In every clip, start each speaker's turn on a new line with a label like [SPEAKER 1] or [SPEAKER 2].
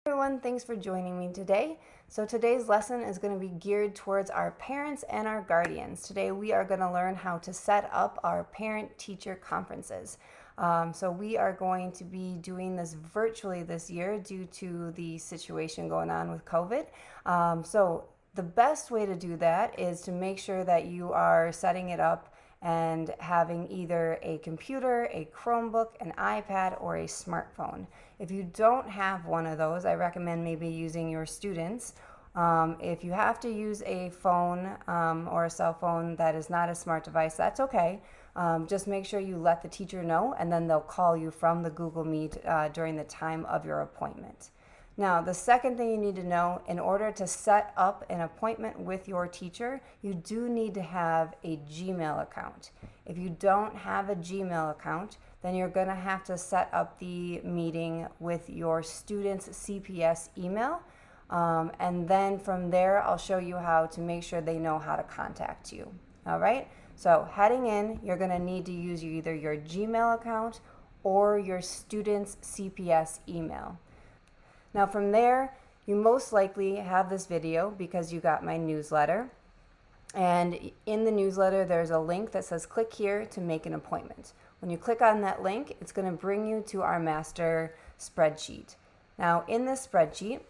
[SPEAKER 1] Everyone, thanks for joining me today. So today's lesson is going to be geared towards our parents and our guardians. Today we are going to learn how to set up our parent-teacher conferences. So we are going to be doing this virtually this year due to the situation going on with COVID. So the best way to do that is to make sure that you are setting it up and having either a computer, a Chromebook, an iPad, or a smartphone. If you don't have one of those, I recommend maybe using your students. If you have to use a phone or a cell phone that is not a smart device, that's okay. Just make sure you let the teacher know, and then they'll call you from the Google Meet during the time of your appointment. Now, the second thing you need to know, in order to set up an appointment with your teacher, you do need to have a Gmail account. If you don't have a Gmail account, then you're going to have to set up the meeting with your student's CPS email. And then from there, I'll show you how to make sure they know how to contact you. All right? So heading in, you're going to need to use either your Gmail account or your student's CPS email. Now from there, you most likely have this video because you got my newsletter. And in the newsletter, there's a link that says click here to make an appointment. When you click on that link, it's going to bring you to our master spreadsheet. Now in this spreadsheet,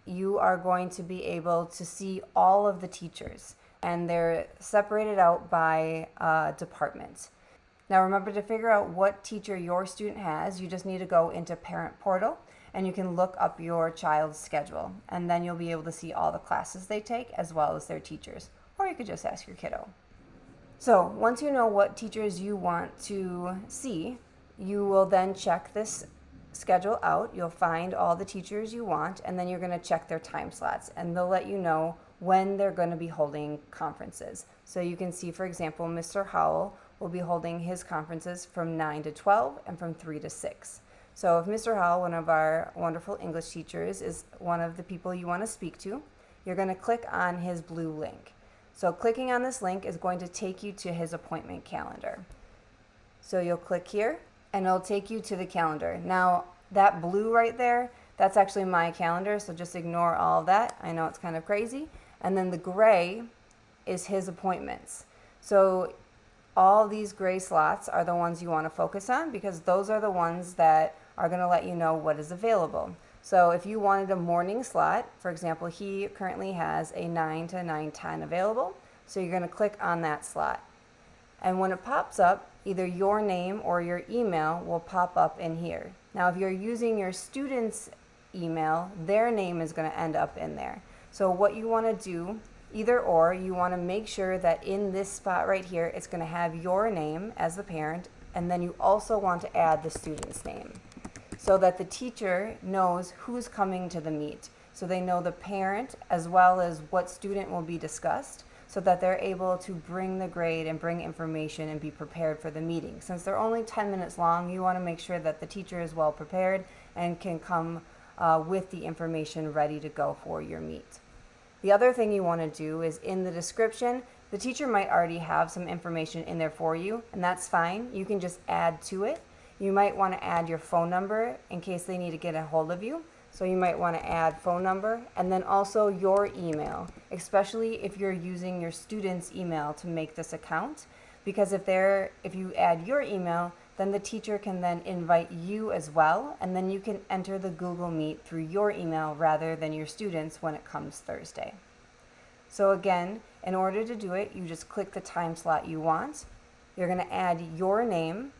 [SPEAKER 1] you are going to be able to see all of the teachers, and they're separated out by department. Now remember, to figure out what teacher your student has, you just need to go into Parent Portal, and you can look up your child's schedule, and then you'll be able to see all the classes they take as well as their teachers. Or you could just ask your kiddo. So once you know what teachers you want to see, you will then check this schedule out. You'll find all the teachers you want, and then you're going to check their time slots, and they'll let you know when they're going to be holding conferences. So you can see, for example, Mr. Howell will be holding his conferences from 9 to 12 and from 3 to 6. So if Mr. Howell, one of our wonderful English teachers, is one of the people you want to speak to, you're going to click on his blue link. So clicking on this link is going to take you to his appointment calendar. So you'll click here, and it'll take you to the calendar. Now, that blue right there, that's actually my calendar, so just ignore all of that. I know it's kind of crazy. And then the gray is his appointments. So all these gray slots are the ones you want to focus on, because those are the ones that are going to let you know what is available. So if you wanted a morning slot, for example, he currently has a 9 to 9:10 available. So you're going to click on that slot. And when it pops up, either your name or your email will pop up in here. Now, if you're using your student's email, their name is going to end up in there. So what you want to do, either or, you want to make sure that in this spot right here, it's going to have your name as the parent, and then you also want to add the student's name, so that the teacher knows who's coming to the meet. So they know the parent as well as what student will be discussed, so that they're able to bring the grade and bring information and be prepared for the meeting. Since they're only 10 minutes long, you want to make sure that the teacher is well prepared and can come with the information ready to go for your meet. The other thing you want to do is, in the description, the teacher might already have some information in there for you, and that's fine. You can just add to it. You might want to add your phone number in case they need to get a hold of you. So you might want to add phone number, and then also your email, especially if you're using your student's email to make this account, because if you add your email, then the teacher can then invite you as well, and then you can enter the Google Meet through your email rather than your students when it comes Thursday. So again, in order to do it, you just click the time slot you want. You're going to add your name,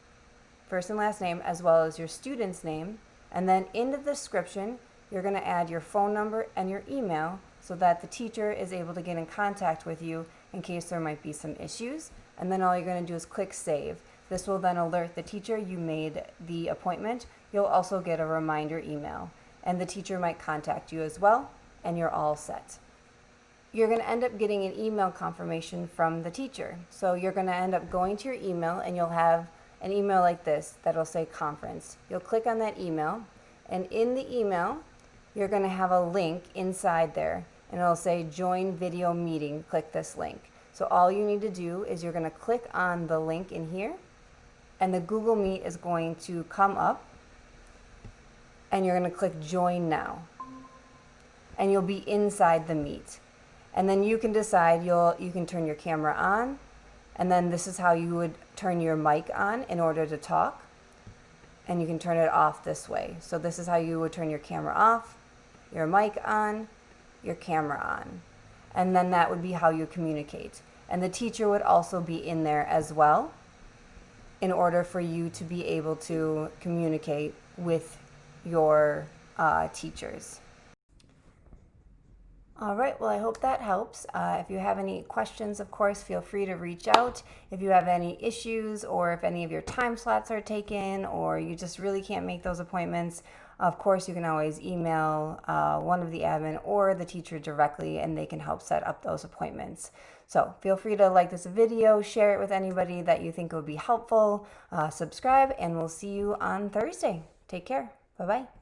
[SPEAKER 1] first and last name, as well as your student's name, and then in the description, you're going to add your phone number and your email so that the teacher is able to get in contact with you in case there might be some issues. And then all you're going to do is click save. This will then alert the teacher you made the appointment. You'll also get a reminder email, and the teacher might contact you as well, and you're all set. You're going to end up getting an email confirmation from the teacher. So you're going to end up going to your email, and you'll have an email like this that'll say conference. You'll click on that email, and in the email, you're going to have a link inside there, and it'll say join video meeting. Click this link. So all you need to do is you're going to click on the link in here, and the Google Meet is going to come up, and you're going to click join now. and you'll be inside the meet. And then you can decide, you can turn your camera on, and then this is how you would turn your mic on in order to talk. And you can turn it off this way. So this is how you would turn your camera off, your mic on, your camera on. And then that would be how you communicate. And the teacher would also be in there as well in order for you to be able to communicate with your teachers. All right, well, I hope that helps. If you have any questions, of course, feel free to reach out. If you have any issues or if any of your time slots are taken or you just really can't make those appointments, of course, you can always email one of the admin or the teacher directly and they can help set up those appointments. So feel free to like this video, share it with anybody that you think would be helpful, subscribe, and we'll see you on Thursday. Take care. Bye-bye.